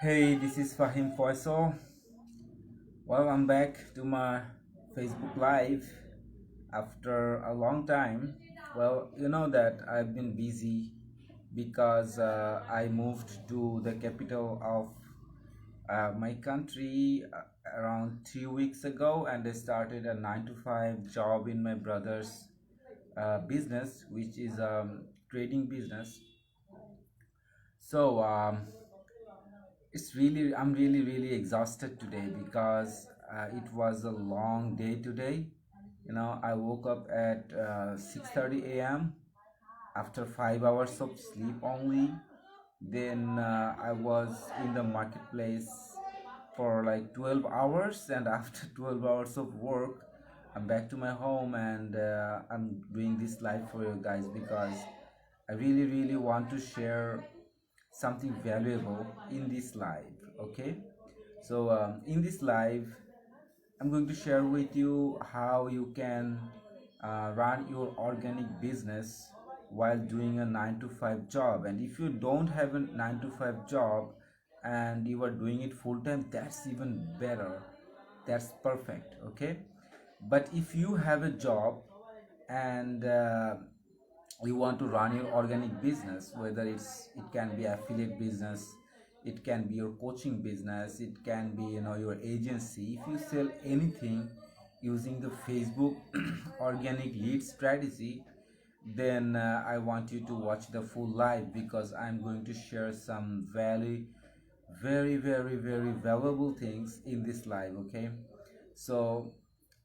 Hey, this is 𝐒𝐲𝐶. Well, I'm back to my Facebook Live after a long time. Well, you know that I've been busy because I moved to the capital of my country around 3 weeks ago, and I started a 9 to 5 job in my brother's business, which is a trading business. So, I'm really exhausted today because it was a long day today. I woke up at 6:30 a.m. after 5 hours of sleep only. Then I was in the marketplace for like 12 hours, and after 12 hours of work, I'm back to my home, and I'm doing this live for you guys because I really want to share something valuable in this live. Okay, so in this live I'm going to share with you how you can run your organic business while doing a 9 to 5 job. And if you don't have a 9 to 5 job and you are doing it full time, that's even better. That's perfect. Okay, but if you have a job and you want to run your organic business, whether it can be affiliate business, it can be your coaching business, it can be your agency. If you sell anything using the Facebook organic lead strategy, then I want you to watch the full live because I'm going to share some very valuable things in this live. Okay, so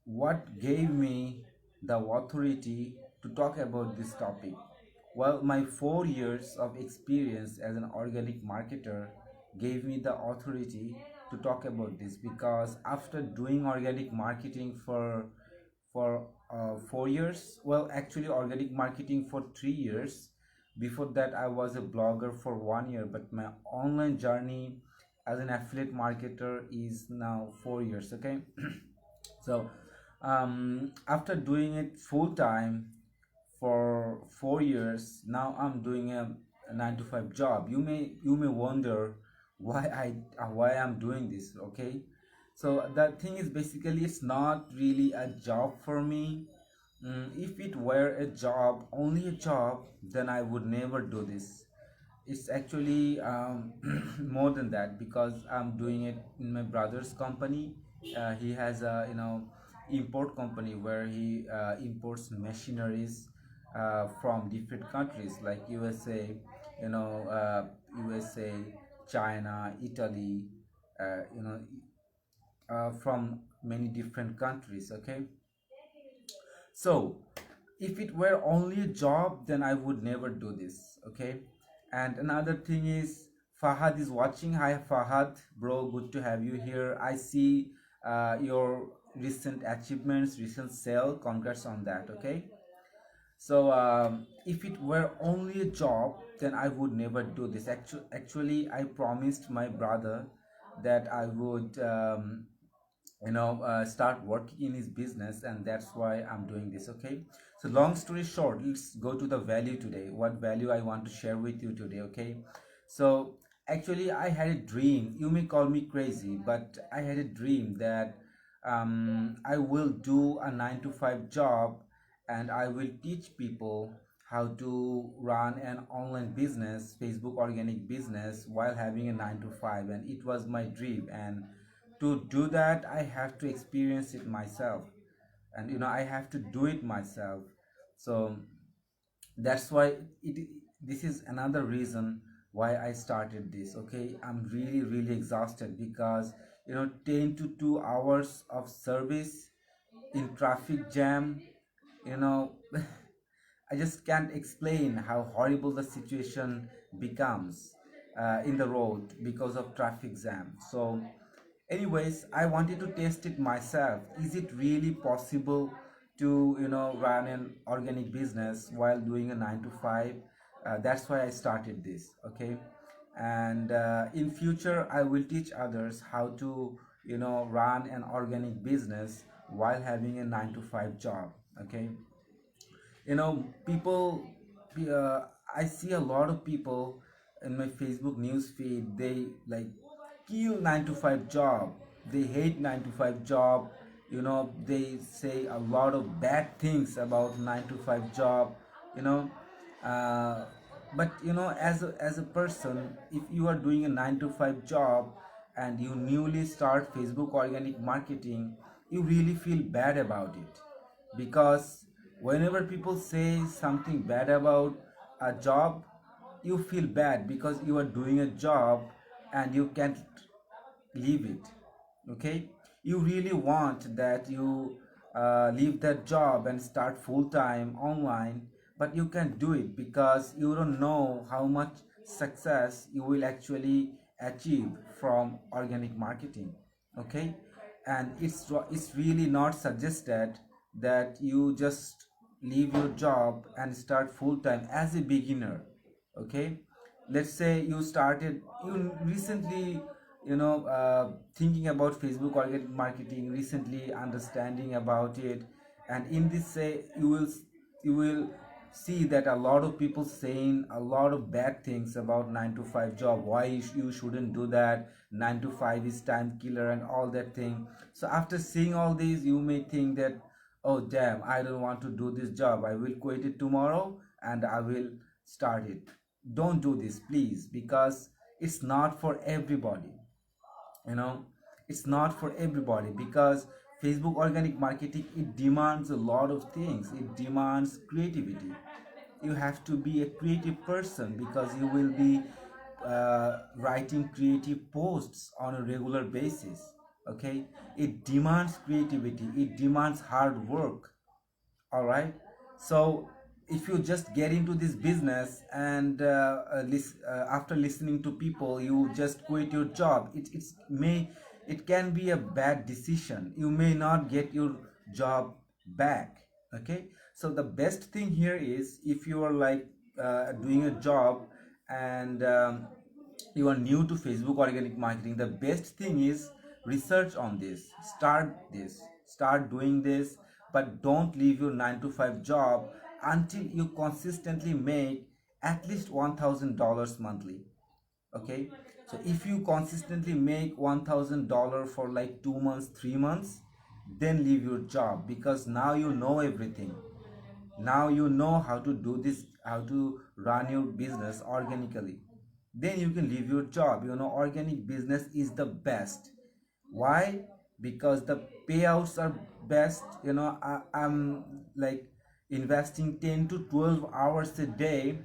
what gave me the authority to talk about this topic? Well, my 4 years of experience as an organic marketer gave me the authority to talk about this because after doing organic marketing for 4 years, well, actually organic marketing for 3 years. Before that, I was a blogger for 1 year, but my online journey as an affiliate marketer is now 4 years. Okay, so after doing it full time for 4 years, now I'm doing a 9 to 5 job. You may wonder why I'm doing this. Okay, so the thing is, basically it's not really a job for me. If it were a job, only a job, then I would never do this. It's actually more than that because I'm doing it in my brother's company. He has a import company where he imports machineries from different countries like you know USA, China, Italy, you know from many different countries. Okay, so if it were only a job, then I would never do this. Okay, and another thing is, Fahad is watching. Hi Fahad, bro, good to have you here. I see your recent achievements, recent sale. Congrats on that. Okay, so if it were only a job, then I would never do this. Actually, I promised my brother that I would start working in his business, and that's why I'm doing this. Okay, so long story short, let's go to the value today. What value I want to share with you today? Okay, so actually I had a dream. You may call me crazy, but I had a dream that I will do a 9 to 5 job, and I will teach people how to run an online business, Facebook organic business, while having a 9 to 5. And it was my dream, and to do that I have to experience it myself, and I have to do it myself. So that's why this is another reason why I started this. Okay, I'm really exhausted because 10 to 2 hours of service in traffic jam, you know I just can't explain how horrible the situation becomes in the road because of traffic jam. So anyways, I wanted to test it myself. Is it really possible to run an organic business while doing a 9 to 5? That's why I started this. Okay, and in future I will teach others how to run an organic business while having a 9 to 5 job. Okay, people, uh, I see a lot of people in my Facebook news feed. They like kill 9 to 5 job. They hate 9 to 5 job. They say a lot of bad things about 9 to 5 job. you know uh, but as a person, if you are doing a 9 to 5 job and you newly start Facebook organic marketing, you really feel bad about it, because whenever people say something bad about a job, you feel bad because you are doing a job and you can't leave it. Okay, you really want that you leave that job and start full time online, but you can't do it because you don't know how much success you will actually achieve from organic marketing. Okay, and it's really not suggested that you just leave your job and start full time as a beginner. Okay, let's say you recently thinking about Facebook organic marketing, recently understanding about it, and in this say you will see that a lot of people saying a lot of bad things about 9 to 5 job, why you shouldn't do that, 9 to 5 is time killer and all that thing. So after seeing all these, you may think that, oh damn, I don't want to do this job, I will quit it tomorrow and I will start it. Don't do this, please, because it's not for everybody. you know it's not for everybody, because Facebook organic marketing, it demands a lot of things. It demands creativity. You have to be a creative person because you will be writing creative posts on a regular basis. Okay, it demands creativity, it demands hard work. All right, so if you just get into this business and after listening to people you just quit your job, it can be a bad decision. You may not get your job back. Okay, so the best thing here is, if you are like doing a job and you are new to Facebook organic marketing, the best thing is research on this. Start doing this, but don't leave your 9 to 5 job until you consistently make at least $1,000 monthly. Okay, so if you consistently make $1,000 for like 2 months, 3 months, then leave your job, because now you know everything. Now you know how to do this, how to run your business organically. Then you can leave your job. Organic business is the best. Why? Because the payouts are best. I'm like investing 10 to 12 hours a day,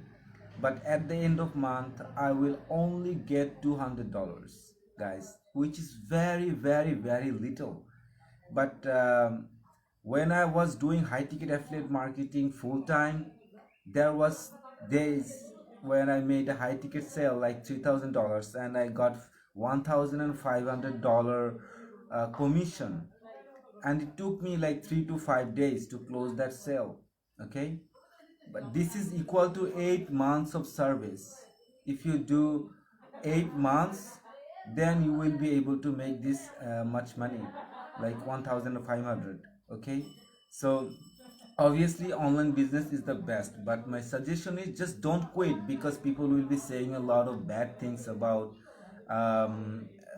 but at the end of month I will only get $200, guys, which is very, very, very little. But when I was doing high ticket affiliate marketing full time, there was days when I made a high ticket sale like $3,000 and I got $1,500 commission, and it took me like 3 to 5 days to close that sale. Okay, but this is equal to 8 months of service. If you do 8 months, then you will be able to make this much money, like 1,500. Okay, so obviously online business is the best, but my suggestion is just don't quit, because people will be saying a lot of bad things about a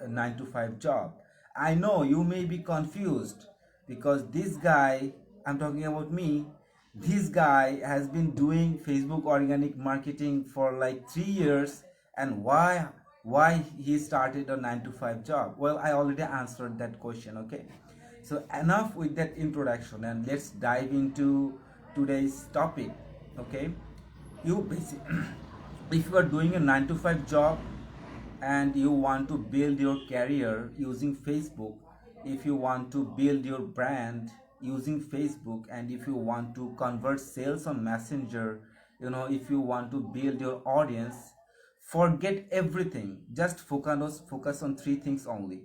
9 to 5 job. I know you may be confused, because this guy, I'm talking about me, this guy has been doing Facebook organic marketing for like 3 years, and why he started a 9 to 5 job. Well, I already answered that question. Okay, so enough with that introduction, and let's dive into today's topic. Okay, you basic if you are doing a 9 to 5 job and you want to build your career using Facebook, if you want to build your brand using Facebook, and if you want to convert sales on Messenger, if you want to build your audience, forget everything. Just focus on three things only.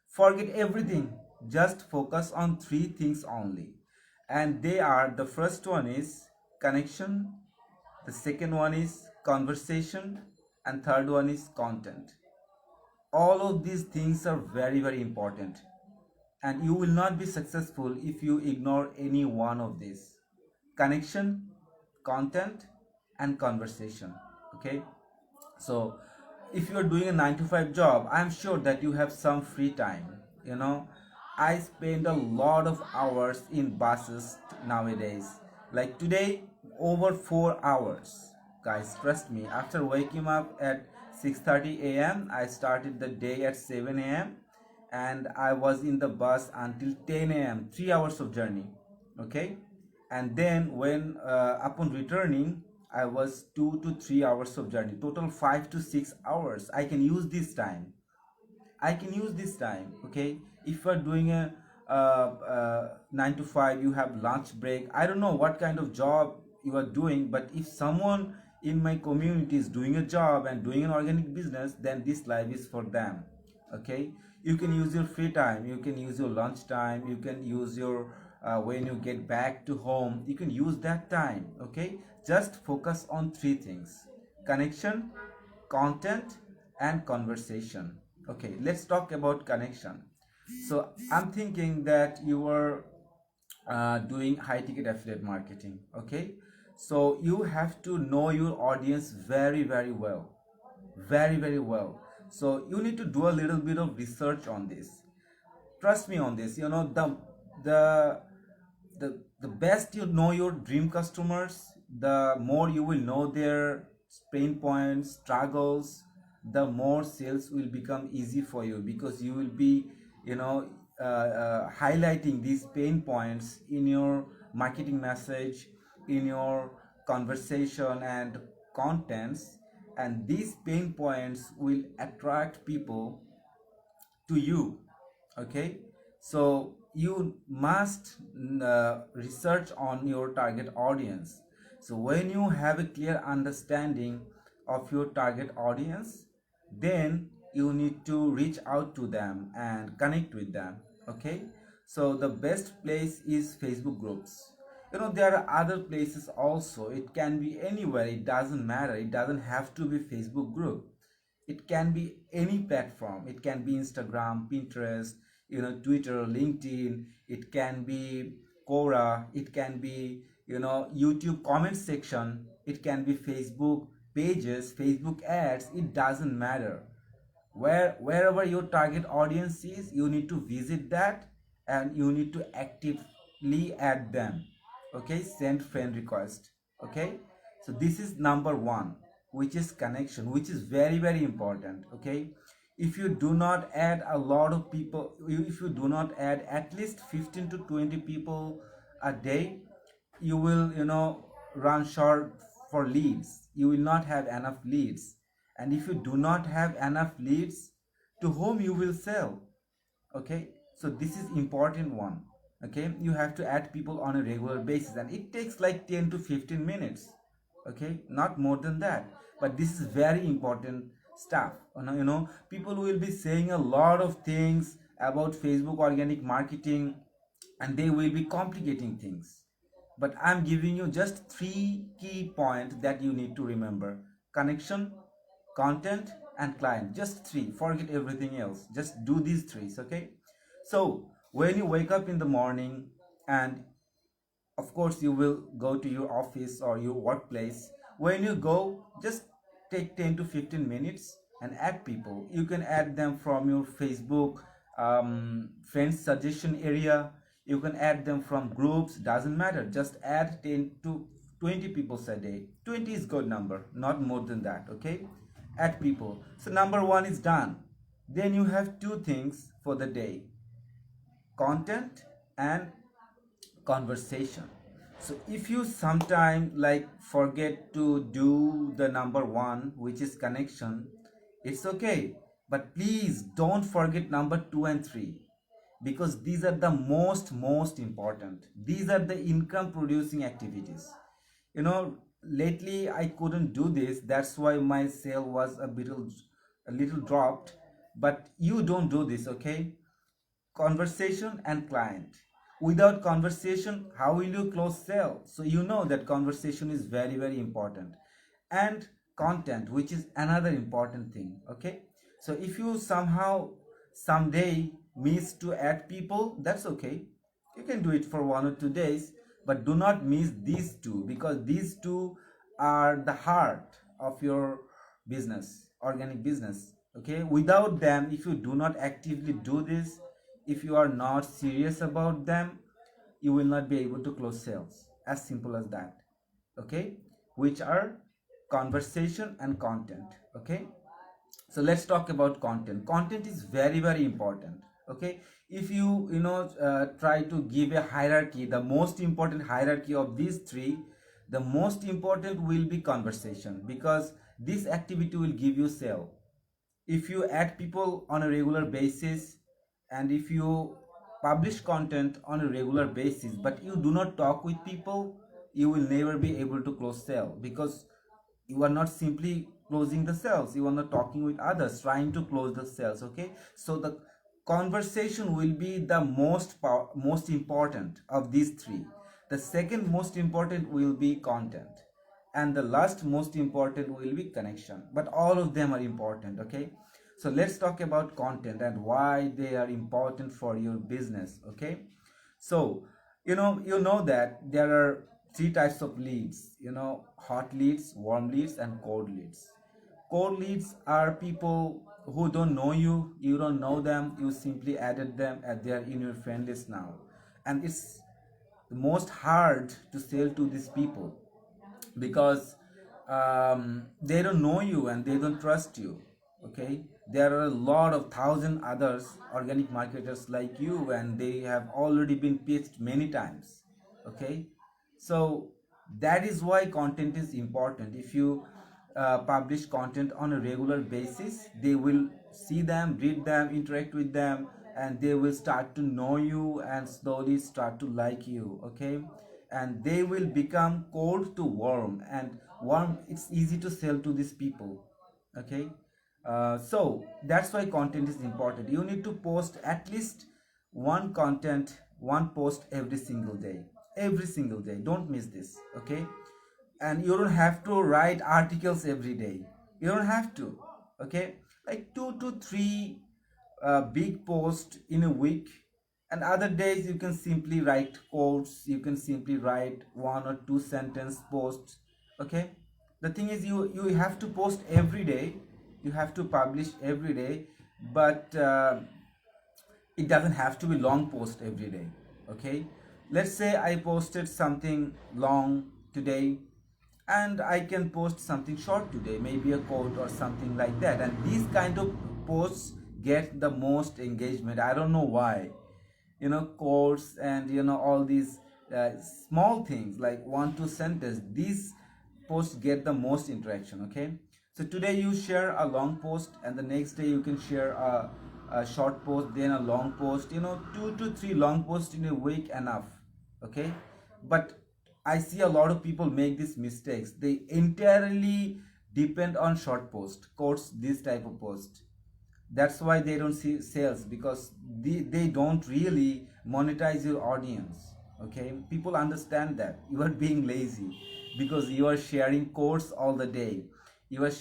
Forget everything. Just focus on three things only. And they are: the first one is connection, the second one is conversation, and third one is content. All of these things are very, very important, and you will not be successful if you ignore any one of these: connection, content, and conversation. Okay, so if you're doing a 9 to 5 job, I'm sure that you have some free time. you know I spend a lot of hours in buses nowadays. Like today, over 4 hours. Guys, trust me, after waking up at 6:30 a.m., I started the day at 7 a.m. and I was in the bus until 10 a.m. 3 hours of journey. Okay? And then when upon returning, I was 2 to 3 hours of journey, total 5 to 6 hours. I can use this time. Okay, if you're doing a 9 to 5, you have lunch break. I don't know what kind of job you are doing, but if someone in my community is doing a job and doing an organic business, then this live is for them. Okay, you can use your free time, you can use your lunch time, you can use your when you get back to home, you can use that time. Okay, just focus on three things: connection, content, and conversation. Okay, let's talk about connection. So I'm thinking that you are doing high ticket affiliate marketing. Okay, so you have to know your audience very, very well, very, very well. So you need to do a little bit of research on this. Trust me on this. The the best you know your dream customers, the more you will know their pain points, struggles, the more sales will become easy for you, because you will be highlighting these pain points in your marketing message, in your conversation and contents, and these pain points will attract people to you. Okay, so you must research on your target audience. So when you have a clear understanding of your target audience, then you need to reach out to them and connect with them. Okay, so the best place is Facebook groups. There are other places also. It can be anywhere, it doesn't matter, it doesn't have to be Facebook group. It can be any platform. It can be Instagram, Pinterest, Twitter, LinkedIn. It can be Quora. It can be YouTube comment section. It can be Facebook pages, Facebook ads. It doesn't matter. Wherever your target audience is, you need to visit that, and you need to actively add them. Okay, send friend request. Okay, so this is number one, which is connection, which is very, very important. Okay, if you do not add a lot of people, if you do not add at least 15 to 20 people a day, you will run short for leads. You will not have enough leads, and if you do not have enough leads, to whom you will sell? Okay, so this is important one. Okay, you have to add people on a regular basis, and it takes like 10 to 15 minutes. Okay, not more than that, but this is very important stuff. People will be saying a lot of things about Facebook organic marketing, and they will be complicating things, but I'm giving you just three key points that you need to remember: connection, content, and client. Just three. Forget everything else. Just do these three. Okay, so when you wake up in the morning, and of course you will go to your office or your workplace, when you go, just take 10 to 15 minutes and add people. You can add them from your Facebook friends suggestion area. You can add them from groups, doesn't matter. Just add 10 to 20 people a day. 20 is good number, not more than that. Okay, add people. So number one is done. Then you have two things for the day: content and conversation. So if you sometime like forget to do the number one, which is connection, it's okay, but please don't forget number two and three, because these are the most important. These are the income producing activities. Lately I couldn't do this, that's why my sale was a little dropped. But you don't do this. Okay, conversation and client. Without conversation, how will you close sale? So you know that conversation is very, very important. And content, which is another important thing. Okay, so if you somehow someday miss to add people, that's okay. You can do it for 1 or 2 days, but do not miss these two, because these two are the heart of your business. organic business. Okay, without them, if you do not actively do this, if you are not serious about them, you will not be able to close sales. As simple as that. Okay, which are conversation and content. Okay, so let's talk about content is very very important. Okay, if you try to give a hierarchy, the most important hierarchy of these three, the most important will be conversation, because this activity will give you sale. If you add people on a regular basis, and if you publish content on a regular basis but you do not talk with people, you will never be able to close sale, because you are not simply closing the sales, you are not talking with others trying to close the sales. Okay, so the conversation will be the most important of these three. The second most important will be content, and the last most important will be connection, but all of them are important. Okay, so let's talk about content and why they are important for your business. Okay, so you know that there are three types of leads, hot leads, warm leads, and cold leads. Cold leads are people who don't know you, you don't know them, you simply added them and they are in your friend list now, and it's the most hard to sell to these people, because they don't know you and they don't trust you. Okay, there are a lot of thousand others organic marketers like you, and they have already been pitched many times. Okay, so that is why content is important. If you publish content on a regular basis, they will see them, read them, interact with them, and they will start to know you and slowly start to like you. Okay, and they will become cold to warm, and warm, it's easy to sell to these people. Okay, so that's why content is important. You need to post at least one post every single day, don't miss this. Okay, and you don't have to write articles every day, you don't have to. Okay, like 2 to 3 big post in a week, and other days you can simply write quotes, you can simply write 1 or 2 sentence posts. Okay, the thing is, you have to post every day, you have to publish every day, but it doesn't have to be long post every day. Okay, let's say I posted something long today, and I can post something short today, maybe a quote or something like that, and these kind of posts get the most engagement. I don't know why. Quotes and all these small things like 1 2 sentence, these posts get the most interaction. Okay, so today you share a long post, and the next day you can share a short post, then a long post. 2 to 3 long posts in a week enough. Okay, but I see a lot of people make these mistakes. They entirely depend on short post quotes, this type of post. That's why they don't see sales, because they don't really monetize your audience. Okay, people understand that you are being lazy, because you are sharing quotes all the day. You are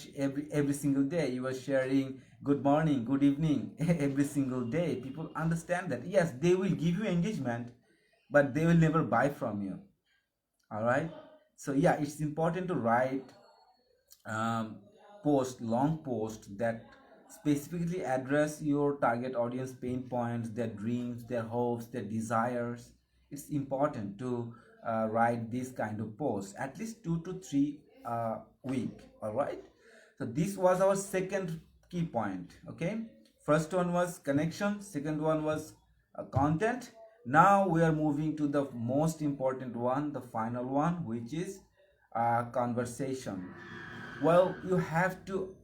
every single day you are sharing good morning, good evening every single day. People understand that. Yes, they will give you engagement, but they will never buy from you. All right, so yeah, it's important to write long post that specifically address your target audience pain points, their dreams, their hopes, their desires. It's important to write this kind of posts at least 2 to 3 week. All right, so this was our second key point. Okay, first one was connection, second one was content. Now we are moving to the most important one, the final one, which is conversation. Well, you have to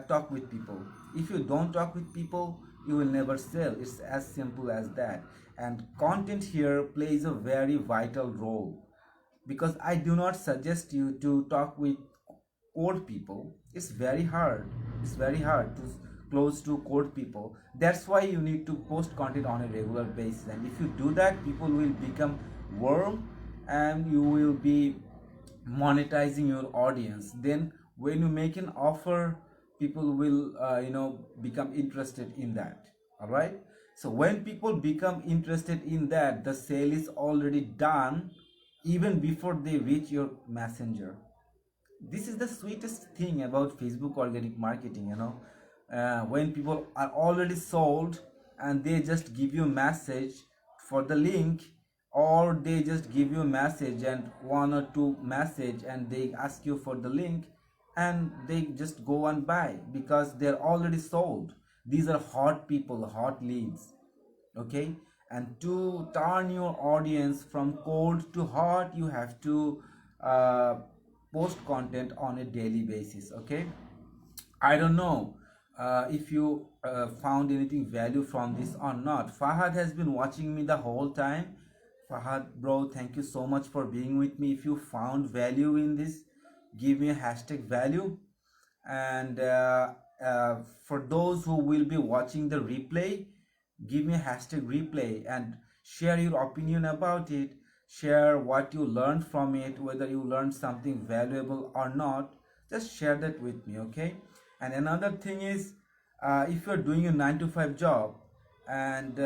talk with people. If you don't talk with people, you will never sell. It's as simple as that. And content here plays a very vital role, because I do not suggest you to talk with cold people. It's very hard. It's very hard to close to cold people. That's why you need to post content on a regular basis. And if you do that, people will become warm, and you will be monetizing your audience. Then when you make an offer, people will become interested in that. All right, so when people become interested in that, the sale is already done even before they reach your messenger. This is the sweetest thing about Facebook organic marketing, you know. When people are already sold and they just give you a message for the link, or they just give you a message and one or two message and they ask you for the link, and they just go and buy because they're already sold. These are hot people, hot leads. Okay, and to turn your audience from cold to hot, you have to uh, post content on a daily basis. Okay, I don't know if you found anything value from this or not. Fahad has been watching me the whole time. Fahad, bro, thank you so much for being with me. If you found value in this, give me a hashtag value. And for those who will be watching the replay, give me a hashtag replay and share your opinion about it. Share what you learned from it, whether you learned something valuable or not. Just share that with me, okay? And another thing is, if you're doing a 9 to 5 job, and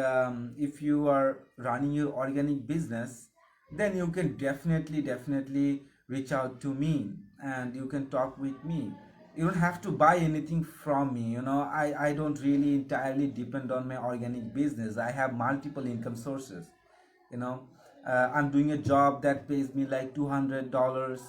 if you are running your organic business, then you can definitely reach out to me and you can talk with me. You don't have to buy anything from me, you know. I don't really entirely depend on my organic business. I have multiple income sources, you know. I'm doing a job that pays me like $200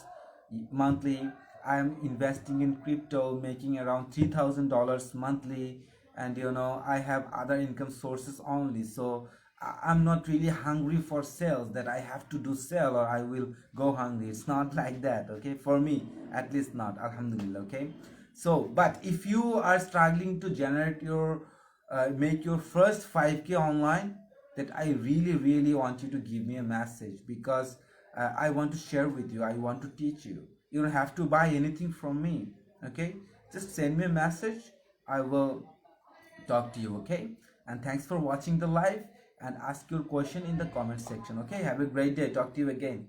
monthly. I'm investing in crypto, making around $3,000 monthly. And you know, I have other income sources only. So I'm not really hungry for sales, that I have to do sell or I will go hungry. It's not like that, okay, for me, at least not, alhamdulillah. Okay, so but if you are struggling to generate your make your first 5K online, that I really want you to give me a message, because I want to share with you, I want to teach you. You don't have to buy anything from me. Okay, just send me a message, I will talk to you. Okay, and thanks for watching the live, and ask your question in the comment section. Okay, have a great day, talk to you again.